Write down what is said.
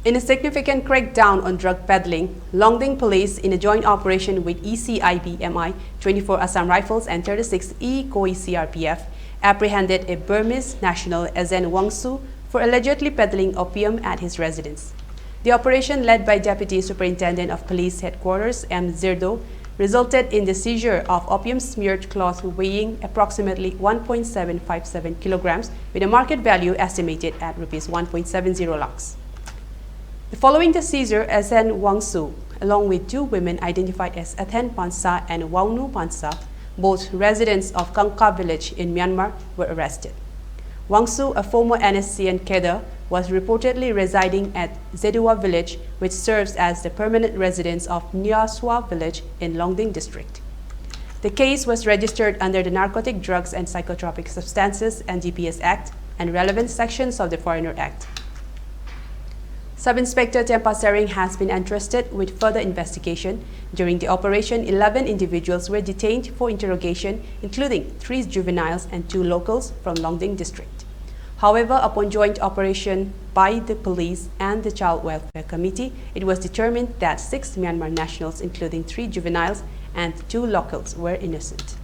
In a significant crackdown on drug peddling, Longding Police, in a joint operation with ECIB MI, 24 Assam Rifles and 36 Khoi CRPF, apprehended a Burmese national Rs.1.70 for allegedly peddling opium at his residence. The operation, led by Deputy Superintendent of Police Headquarters M. Zirdo, resulted in the seizure of opium-smeared cloth weighing approximately 1.757 kilograms with a market value estimated at Rs.1.70 lakhs. Following the seizure, Rs.1.70, along with two women identified as Athen Pansa and Waunu Pansa, both residents of Kangka village in Myanmar, were arrested. Wangsu, a former NSCN cadre, was reportedly residing at Zedua village, which serves as the permanent residence of Nyaswa village in Longding district. The case was registered under the Narcotic Drugs and Psychotropic Substances (NDPS) Act and relevant sections of the Foreigner Act. Sub-Inspector Tempa Sering has been entrusted with further investigation. During the operation, 11 individuals were detained for interrogation, including 3 juveniles and 2 locals from Longding district. However, upon joint operation by the police and the Child Welfare Committee, it was determined that 6 Myanmar nationals, including 3 juveniles and 2 locals, were innocent.